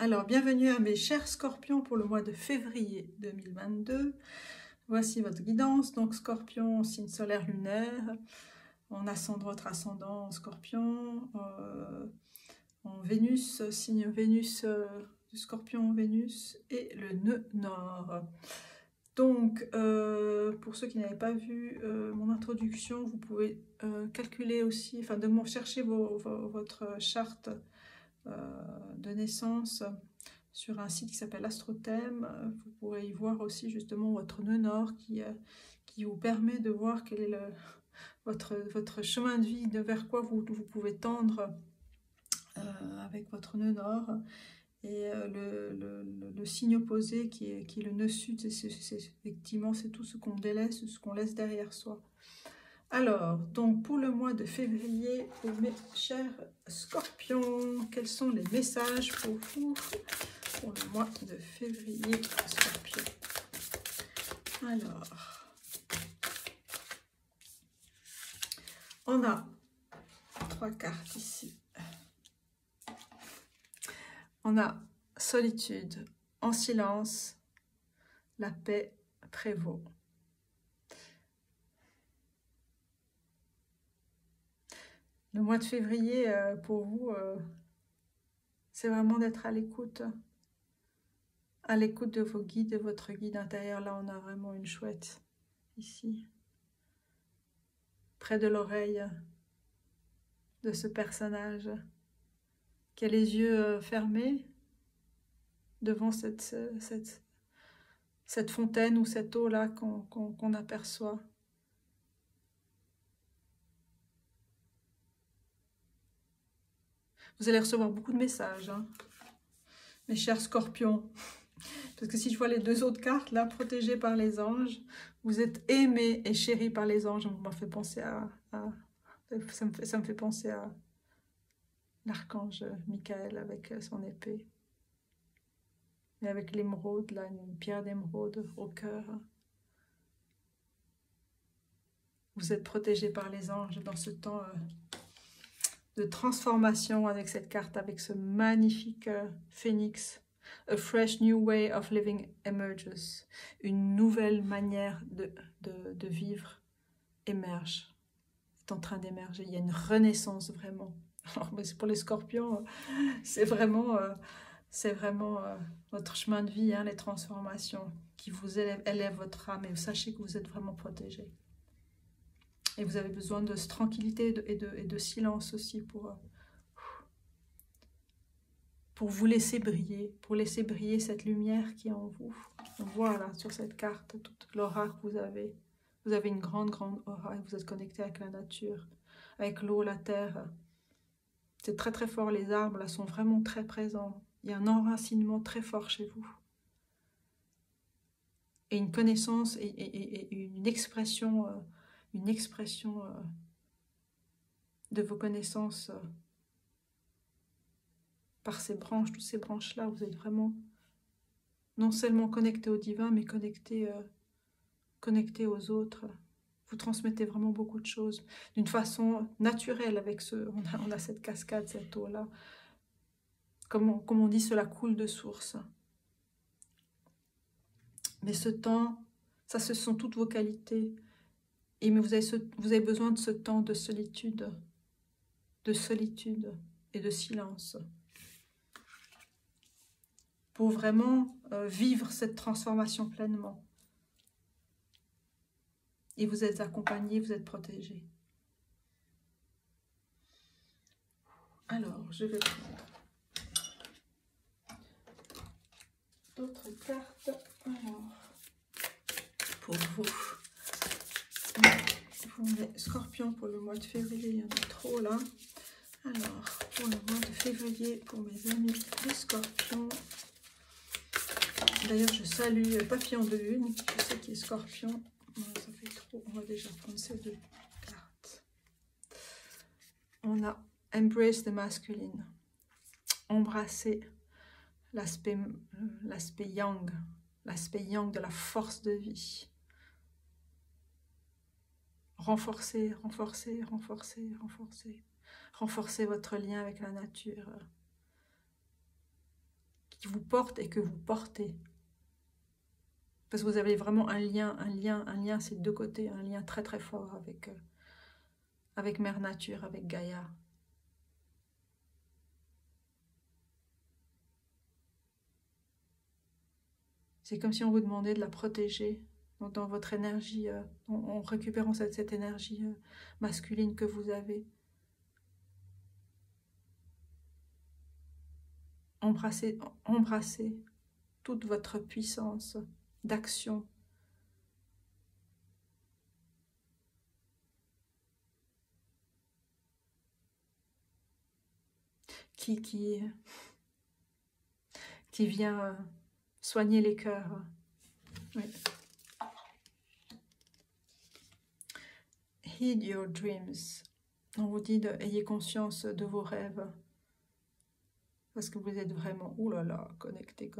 Alors, bienvenue à mes chers scorpions pour le mois de février 2022. Voici votre guidance. Donc, scorpion, signe solaire lunaire. On ascend votre ascendant en scorpion. En Vénus, signe Vénus du scorpion en Vénus. Et le nœud nord. Donc, pour ceux qui n'avaient pas vu mon introduction, vous pouvez calculer aussi, enfin, chercher votre charte de naissance sur un site qui s'appelle Astrothème. Vous pourrez y voir aussi justement votre nœud nord qui vous permet de voir quel est votre chemin de vie, vers quoi vous pouvez tendre avec votre nœud nord. Et le signe opposé qui est le nœud sud, effectivement c'est tout ce qu'on délaisse, ce qu'on laisse derrière soi. Alors, donc pour le mois de février, pour mes chers scorpions, quels sont les messages pour vous pour le mois de février, scorpion? Alors, on a 3 cartes ici. On a solitude, en silence, la paix prévaut. Le mois de février, pour vous, c'est vraiment d'être à l'écoute de vos guides, de votre guide intérieur. Là, on a vraiment une chouette, ici, près de l'oreille de ce personnage, qui a les yeux fermés devant cette fontaine ou cette eau-là qu'on aperçoit. Vous allez recevoir beaucoup de messages, hein, mes chers scorpions. Parce que si je vois les 2 autres cartes, là, protégés par les anges, vous êtes aimés et chéris par les anges. Ça me fait penser ça me fait penser à l'archange Michael avec son épée. Et avec l'émeraude, là, une pierre d'émeraude au cœur. Vous êtes protégés par les anges dans ce temps de transformation avec cette carte, avec ce magnifique phénix. A fresh new way of living emerges. Une nouvelle manière de vivre émerge. Est en train d'émerger. Il y a une renaissance vraiment. Alors, pour les scorpions, c'est vraiment votre chemin de vie, hein, les transformations qui vous élèvent votre âme. Et vous sachez que vous êtes vraiment protégés. Et vous avez besoin de tranquillité et de silence aussi pour vous laisser briller, pour laisser briller cette lumière qui est en vous. On voit là sur cette carte toute l'aura que vous avez. Vous avez une grande, grande aura et vous êtes connecté avec la nature, avec l'eau, la terre. C'est très, très fort. Les arbres là sont vraiment très présents. Il y a un enracinement très fort chez vous. Et une connaissance et une expression de vos connaissances par ces branches, toutes ces branches-là. Vous êtes vraiment non seulement connecté au divin, mais connecté aux autres. Vous transmettez vraiment beaucoup de choses d'une façon naturelle avec on a cette cascade, cette eau-là. Comme on dit, cela coule de source. Mais ce temps, ça, ce sont toutes vos qualités. Mais vous avez besoin de ce temps de solitude et de silence. Pour vraiment vivre cette transformation pleinement. Et vous êtes accompagné, vous êtes protégé. Alors, je vais prendre d'autres cartes. Alors, pour vous, les scorpions pour le mois de février, il y en a trop là. Alors, pour le mois de février, pour mes amis les scorpions. D'ailleurs, je salue Papillon de Lune, je sais qu'il est scorpion. Ça fait trop, on va déjà prendre ces 2 cartes. On a Embrace the Masculine. Embrasser l'aspect yang de la force de vie. Renforcer votre lien avec la nature. vous porte et que vous portez. Parce que vous avez vraiment un lien, c'est de deux côtés, un lien très très fort avec Mère Nature, avec Gaïa. C'est comme si on vous demandait de la protéger dans votre énergie, en récupérant cette énergie masculine que vous avez. Embrassez toute votre puissance d'action. Qui vient soigner les cœurs. Oui. Heed your dreams. On vous dit ayez conscience de vos rêves. Parce que vous êtes vraiment, oulala, connecté.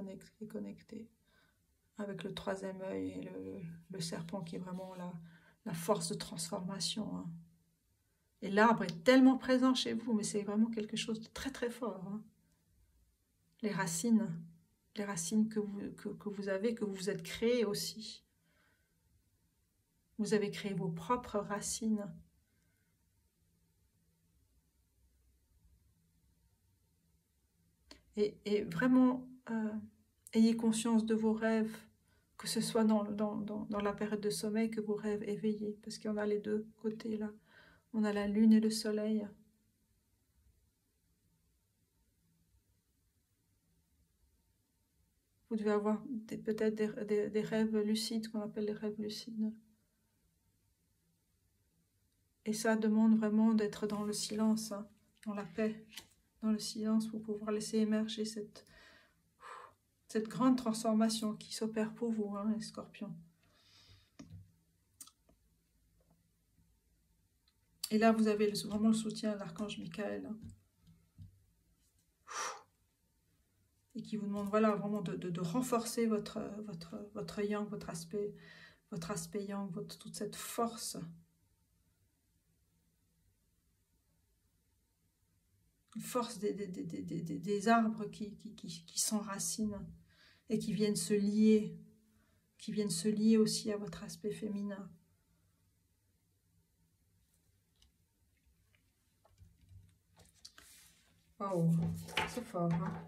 Avec le troisième œil et le serpent qui est vraiment la force de transformation. Hein. Et l'arbre est tellement présent chez vous, mais c'est vraiment quelque chose de très très fort. Hein. Les racines que vous avez, que vous vous êtes créées aussi. Vous avez créé vos propres racines. Et vraiment, ayez conscience de vos rêves, que ce soit dans la période de sommeil, que vos rêves éveillés, parce qu'il y en a les deux côtés là. On a la lune et le soleil. Vous devez avoir peut-être des rêves lucides, qu'on appelle les rêves lucides. Et ça demande vraiment d'être dans le silence, hein, dans la paix, dans le silence, pour pouvoir laisser émerger cette grande transformation qui s'opère pour vous, hein, les scorpions. Et là, vous avez vraiment le soutien de l'archange Michael. Hein. Et qui vous demande, voilà, vraiment de renforcer votre yang, votre aspect yang, toute cette force. Une force des arbres qui s'enracinent et qui viennent se lier aussi à votre aspect féminin. Waouh, c'est fort, hein?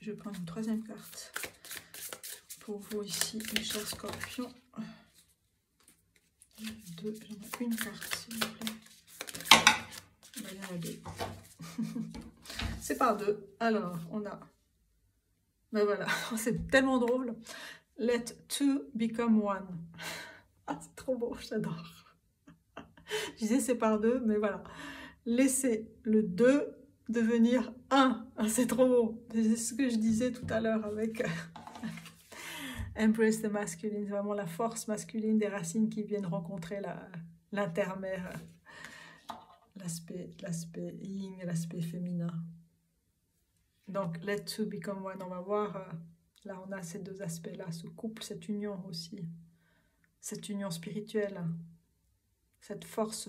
Je vais prendre une troisième carte pour vous ici, mes chers scorpions. Deux, j'en ai une carte, s'il vous plaît. Il y en a deux. C'est par deux. Alors, on a... Ben voilà, c'est tellement drôle. Let two become one. Ah, c'est trop beau, j'adore. Je disais c'est par deux, mais voilà. Laissez le 2 devenir 1. Ah, c'est trop beau. C'est ce que je disais tout à l'heure avec Embrace the Masculine. Vraiment la force masculine des racines qui viennent rencontrer l'intermère. L'aspect yin et l'aspect féminin. Donc, let two become one. On va voir, là on a ces deux aspects-là, ce couple, cette union aussi. Cette union spirituelle. Cette force,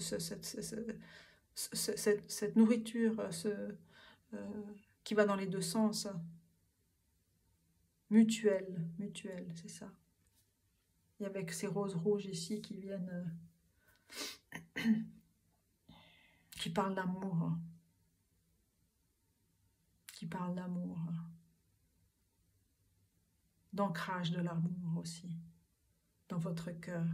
cette nourriture qui va dans les deux sens, mutuelle, c'est ça. Et avec ces roses rouges ici qui viennent, qui parlent d'amour, d'ancrage de l'amour aussi, dans votre cœur.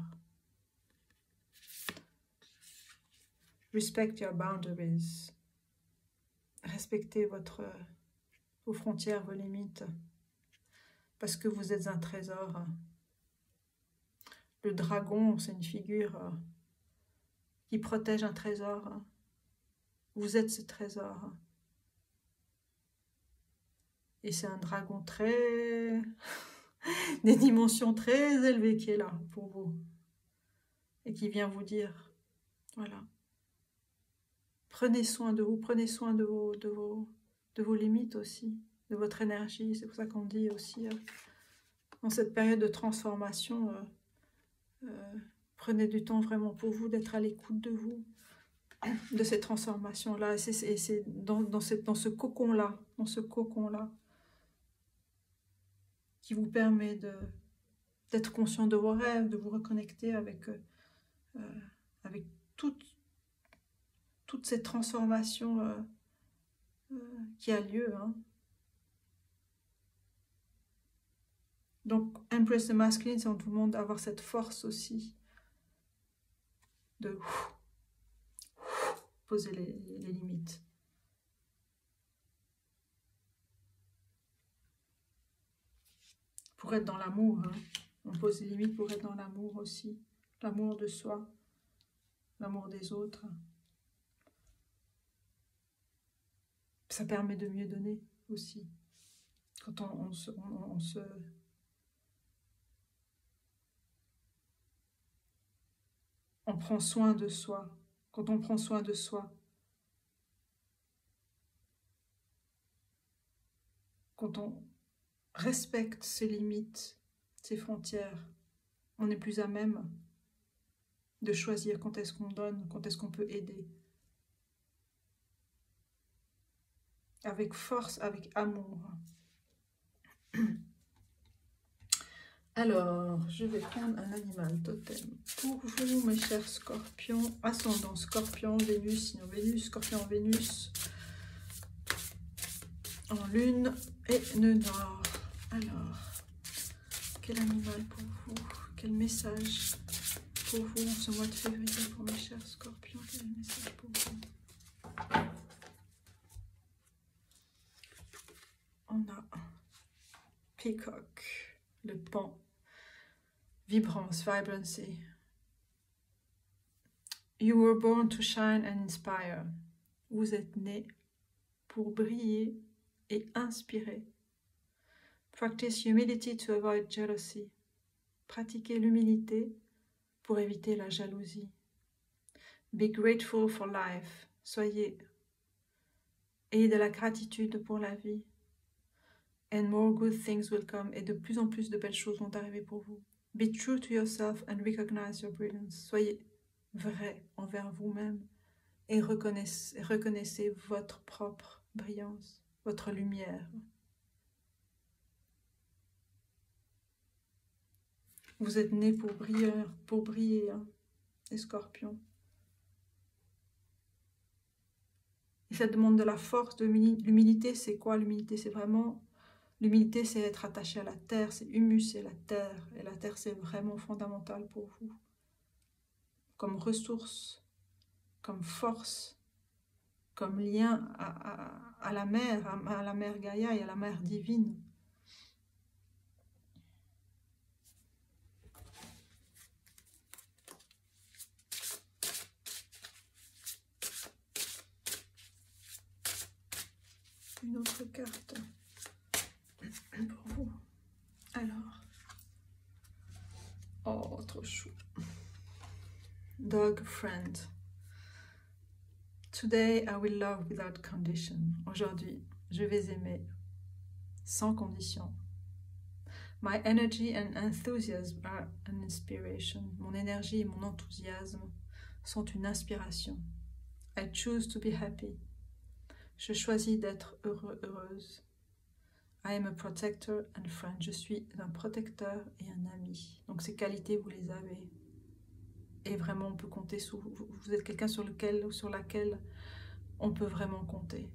Respect your boundaries. Respectez vos frontières, vos limites. Parce que vous êtes un trésor. Le dragon, c'est une figure qui protège un trésor. Vous êtes ce trésor. Et c'est un dragon des dimensions très élevées qui est là pour vous. Et qui vient vous dire, voilà. Prenez soin de vous, prenez soin de vos limites aussi, de votre énergie. C'est pour ça qu'on dit aussi, dans cette période de transformation, prenez du temps vraiment pour vous, d'être à l'écoute de vous, de ces transformations-là. Et c'est dans ce cocon-là, qui vous permet d'être conscient de vos rêves, de vous reconnecter avec toute cette transformation qui a lieu. Hein. Donc, Embrace the Masculine, c'est on vous demande d'avoir cette force aussi de poser les limites. Pour être dans l'amour, hein. On pose les limites pour être dans l'amour aussi. L'amour de soi, l'amour des autres. Ça permet de mieux donner aussi. Quand on prend soin de soi. Quand on prend soin de soi. Quand on respecte ses limites, ses frontières, on est plus à même de choisir quand est-ce qu'on donne, quand est-ce qu'on peut aider. Avec force, avec amour. Alors, je vais prendre un animal totem. Pour vous, mes chers scorpions, ascendant scorpion, Vénus, sinon Vénus, scorpion, Vénus, en lune et nœud nord. Alors, quel animal pour vous? Quel message pour vous en ce mois de février pour mes chers scorpions? Quel message pour vous? On a Peacock, le pan, vibrance, vibrancy. You were born to shine and inspire. Vous êtes né pour briller et inspirer. Practice humility to avoid jealousy. Pratiquez l'humilité pour éviter la jalousie. Be grateful for life. Ayez de la gratitude pour la vie. And more good things will come. Et de plus en plus de belles choses vont arriver pour vous. Be true to yourself and recognize your brilliance. Soyez vrai envers vous-même et reconnaissez votre propre brillance, votre lumière. Vous êtes nés pour briller, hein, les scorpions. Et ça demande de la force, de l'humilité. C'est quoi l'humilité? C'est vraiment... L'humilité, c'est être attaché à la terre, c'est humus, c'est la terre. Et la terre, c'est vraiment fondamental pour vous. Comme ressource, comme force, comme lien à la mer Gaïa et à la mer divine. Une autre carte pour vous. Alors, oh, trop chou. Dog friend. Today I will love without condition. Aujourd'hui, je vais aimer sans condition. My energy and enthusiasm are an inspiration. Mon énergie et mon enthousiasme sont une inspiration. I choose to be happy. Je choisis d'être heureuse. I am a protector and friend. Je suis un protecteur et un ami. Donc ces qualités, vous les avez. Et vraiment, on peut compter sur vous. Vous êtes quelqu'un sur laquelle on peut vraiment compter.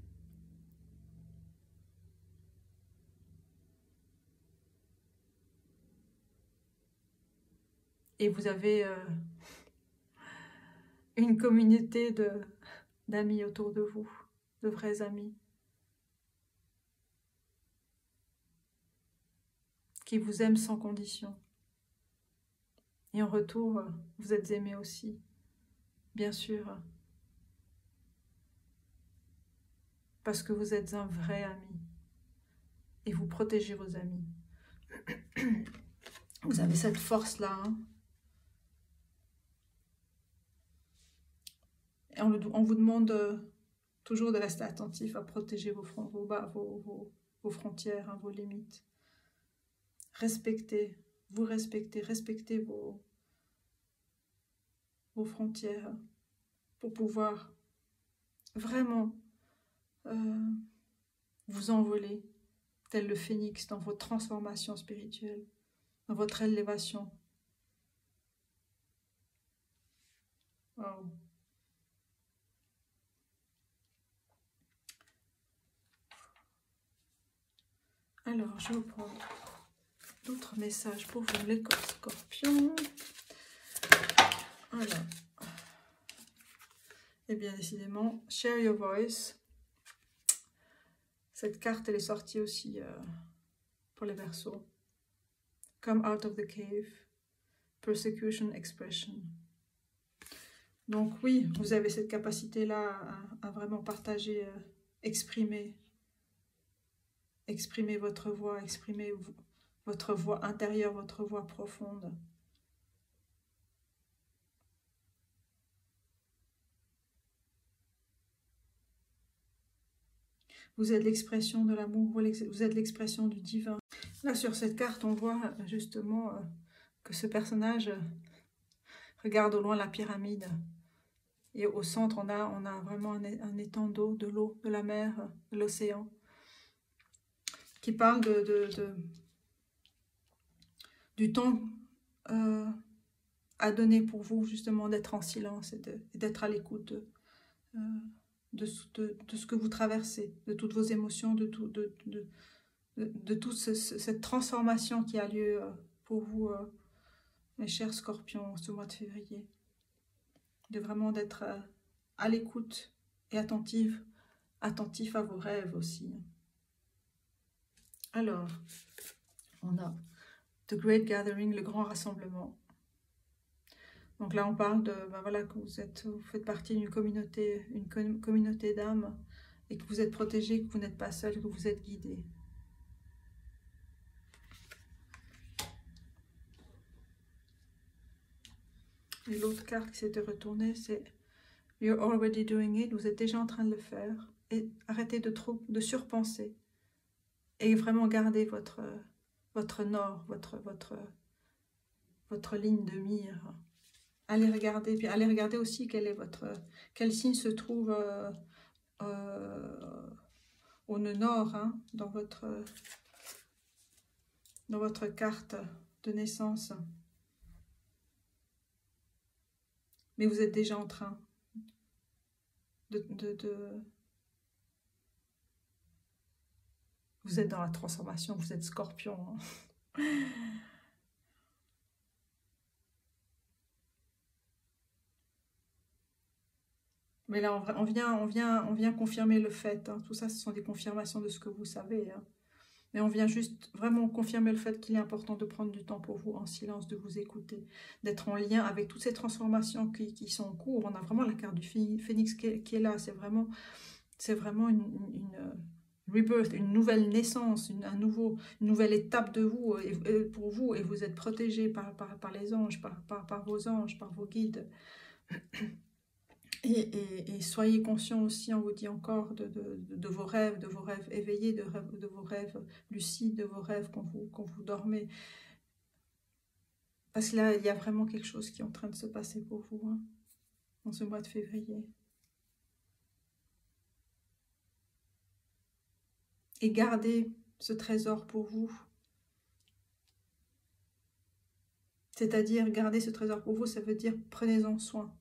Et vous avez une communauté d'amis autour de vous, de vrais amis, qui vous aiment sans condition. Et en retour, vous êtes aimés aussi, bien sûr, parce que vous êtes un vrai ami et vous protégez vos amis. Vous avez cette force-là, hein. Et on vous demande toujours de rester attentif à protéger vos frontières, hein, vos limites. Respectez vos frontières pour pouvoir vraiment vous envoler, tel le phénix, dans votre transformation spirituelle, dans votre élévation. Wow. Alors, je vais vous prendre d'autres messages pour vous, les scorpions. Alors, et bien décidément, share your voice. Cette carte, elle est sortie aussi pour les Verseaux. Come out of the cave. Persecution expression. Donc oui, vous avez cette capacité-là à vraiment partager, exprimer votre voix, exprimer votre voix intérieure, votre voix profonde. Vous êtes l'expression de l'amour, vous êtes l'expression du divin. Là, sur cette carte, on voit justement que ce personnage regarde au loin la pyramide. Et au centre, on a vraiment un étang d'eau, de l'eau, de la mer, de l'océan, qui parle du temps à donner pour vous, justement, d'être en silence et d'être à l'écoute de ce que vous traversez, de toutes vos émotions, de toute cette transformation qui a lieu pour vous, mes chers scorpions, ce mois de février. De vraiment d'être à l'écoute et attentif à vos rêves aussi. Alors, on a The Great Gathering, le grand rassemblement. Donc là, on parle de, ben voilà, que vous faites partie d'une communauté d'âmes, et que vous êtes protégé, que vous n'êtes pas seul, que vous êtes guidé. Et l'autre carte qui s'était retournée, c'est You're already doing it, vous êtes déjà en train de le faire. Et arrêtez de surpenser. Et vraiment gardez votre nord, votre ligne de mire. Allez regarder, puis allez regarder aussi quel signe se trouve au nœud nord, hein, dans votre carte de naissance. Mais vous êtes déjà en train Vous êtes dans la transformation, vous êtes scorpion. Hein. Mais là, on vient confirmer le fait. Hein. Tout ça, ce sont des confirmations de ce que vous savez. Hein. Mais on vient juste vraiment confirmer le fait qu'il est important de prendre du temps pour vous, en silence, de vous écouter, d'être en lien avec toutes ces transformations qui sont en cours. On a vraiment la carte du phénix qui est là. C'est vraiment une rebirth, une nouvelle naissance, une nouvelle étape de vous, pour vous, et vous êtes protégé par les anges, par vos anges, par vos guides. Et soyez conscients aussi, on vous dit encore, de vos rêves éveillés, de vos rêves lucides, de vos rêves quand vous dormez. Parce que là, il y a vraiment quelque chose qui est en train de se passer pour vous, hein, dans ce mois de février. Et gardez ce trésor pour vous. C'est-à-dire, garder ce trésor pour vous, ça veut dire prenez-en soin.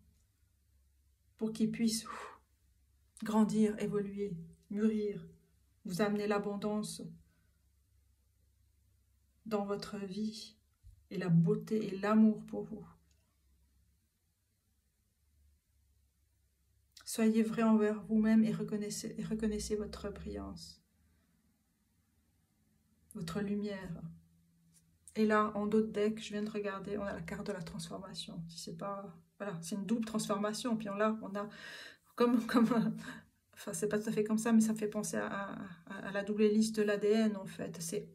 Pour qu'il puisse grandir, évoluer, mûrir, vous amener l'abondance dans votre vie et la beauté et l'amour pour vous. Soyez vrai envers vous-même et reconnaissez votre brillance, votre lumière. Et là, en d'autres decks, je viens de regarder, on a la carte de la transformation. Si c'est pas, voilà, c'est une double transformation. Puis là, on a comme enfin, c'est pas tout à fait comme ça, mais ça fait penser à la double hélice de l'ADN, en fait. C'est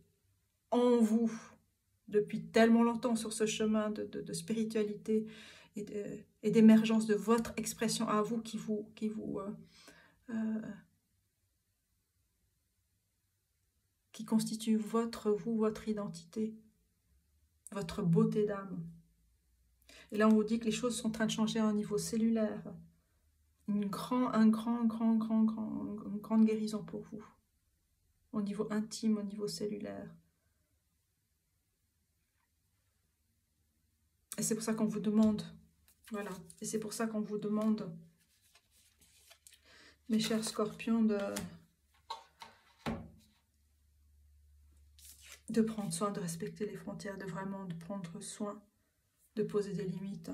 en vous, depuis tellement longtemps, sur ce chemin de spiritualité et d'émergence de votre expression à vous, qui constitue votre identité, votre beauté d'âme. Et là, on vous dit que les choses sont en train de changer à un niveau cellulaire. une grande guérison pour vous, au niveau intime, au niveau cellulaire. Et c'est pour ça qu'on vous demande, voilà, et c'est pour ça qu'on vous demande, mes chers scorpions, de prendre soin, de respecter les frontières, de vraiment de prendre soin, de poser des limites.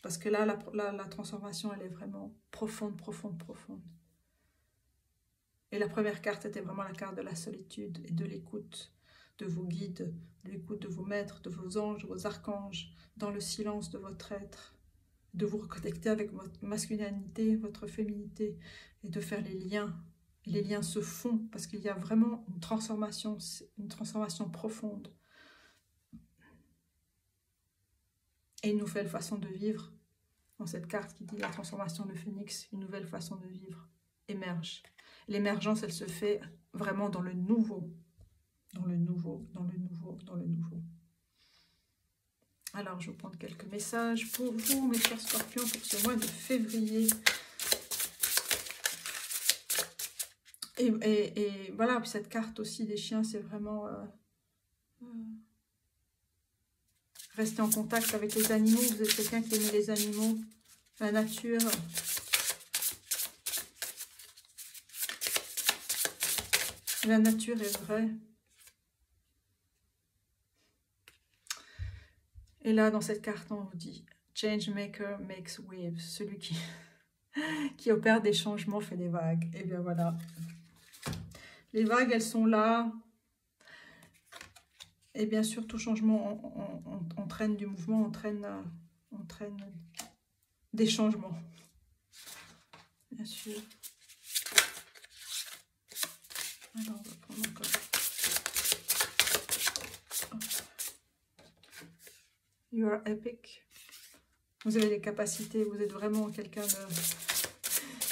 Parce que là, la transformation, elle est vraiment profonde, profonde, profonde. Et la première carte était vraiment la carte de la solitude et de l'écoute de vos guides, de l'écoute de vos maîtres, de vos anges, de vos archanges, dans le silence de votre être, de vous reconnecter avec votre masculinité, votre féminité, et de faire les liens. Et les liens se font parce qu'il y a vraiment une transformation profonde. Et une nouvelle façon de vivre. Dans cette carte qui dit la transformation de Phénix, une nouvelle façon de vivre émerge. L'émergence, elle se fait vraiment dans le nouveau. Dans le nouveau, dans le nouveau, dans le nouveau. Alors, je vais prendre quelques messages pour vous, mes chers scorpions, pour ce mois de février. Et voilà, puis cette carte aussi des chiens, c'est vraiment rester en contact avec les animaux. Vous êtes quelqu'un qui aime les animaux, la nature. La nature est vraie. Et là, dans cette carte, on vous dit « Changemaker makes waves ». Celui qui opère des changements fait des vagues. Et bien voilà. Les vagues, elles sont là. Et bien sûr, tout changement entraîne du mouvement, entraîne des changements. Bien sûr. Alors, on va prendre encore. You are epic. Vous avez des capacités, vous êtes vraiment quelqu'un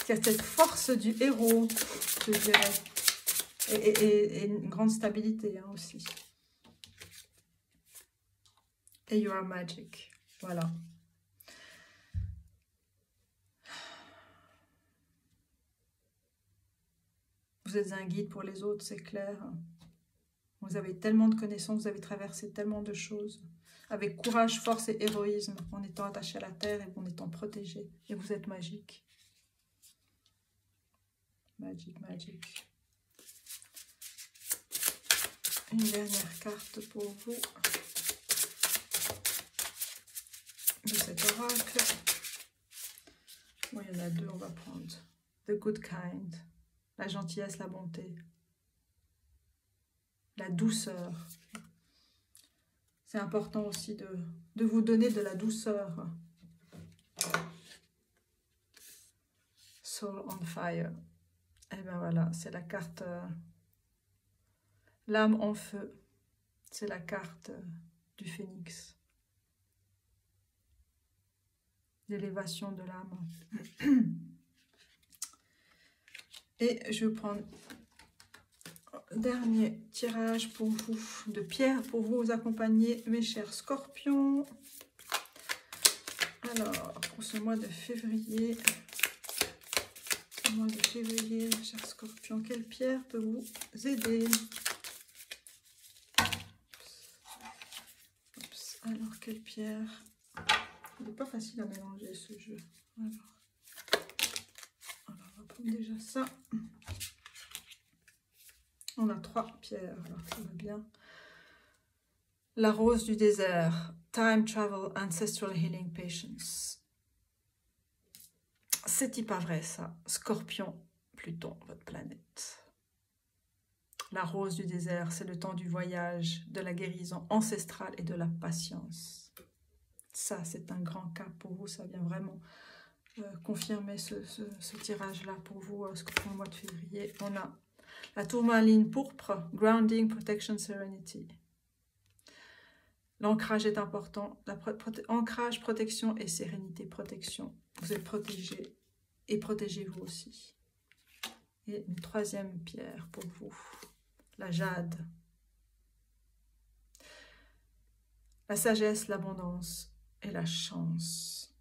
qui a cette force du héros, je dirais. Et une grande stabilité hein, aussi. Et you are magic. Voilà. Vous êtes un guide pour les autres, c'est clair. Vous avez tellement de connaissances, vous avez traversé tellement de choses. Avec courage, force et héroïsme, en étant attaché à la terre et en étant protégé. Et vous êtes magique. Magic, magic. Une dernière carte pour vous. De cet oracle. Bon, il y en a deux, on va prendre. The good kind. La gentillesse, la bonté. La douceur. C'est important aussi de vous donner de la douceur. Soul on fire. Et bien voilà, c'est la carte l'âme en feu. C'est la carte du phénix. L'élévation de l'âme. Et je vais prendre un dernier tirage pour vous, de pierre pour vous accompagner, mes chers scorpions. Alors, pour ce mois de février, mes chers scorpions, quelle pierre peut vous aider? Oups. Alors, quelle pierre? Il n'est pas facile à mélanger ce jeu. Alors, on va prendre déjà ça. On a 3 pierres, alors ça va bien. La rose du désert. Time Travel Ancestral Healing Patience. C'est-il pas vrai ça? Scorpion, Pluton, votre planète. La rose du désert, c'est le temps du voyage, de la guérison ancestrale et de la patience. Ça, c'est un grand cas pour vous. Ça vient vraiment confirmer ce tirage-là pour vous, Scorpion, au mois de février. On a la tourmaline pourpre, Grounding, Protection, Serenity. L'ancrage est important. Ancrage, protection et sérénité, protection. Vous êtes protégé et protégez-vous aussi. Et une troisième pierre pour vous, la jade. La sagesse, l'abondance et la chance.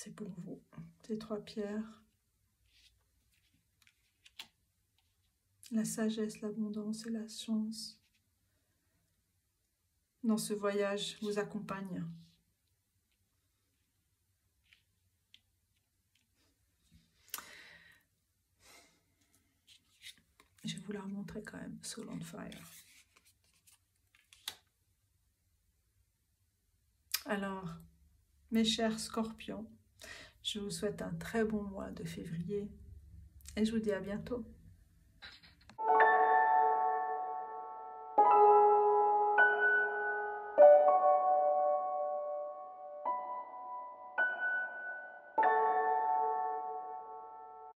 c'est pour vous, ces 3 pierres. La sagesse, l'abondance et la chance dans ce voyage vous accompagne. Je vais vous la remontrer quand même, Soul on Fire. Alors, mes chers scorpions, je vous souhaite un très bon mois de février et je vous dis à bientôt.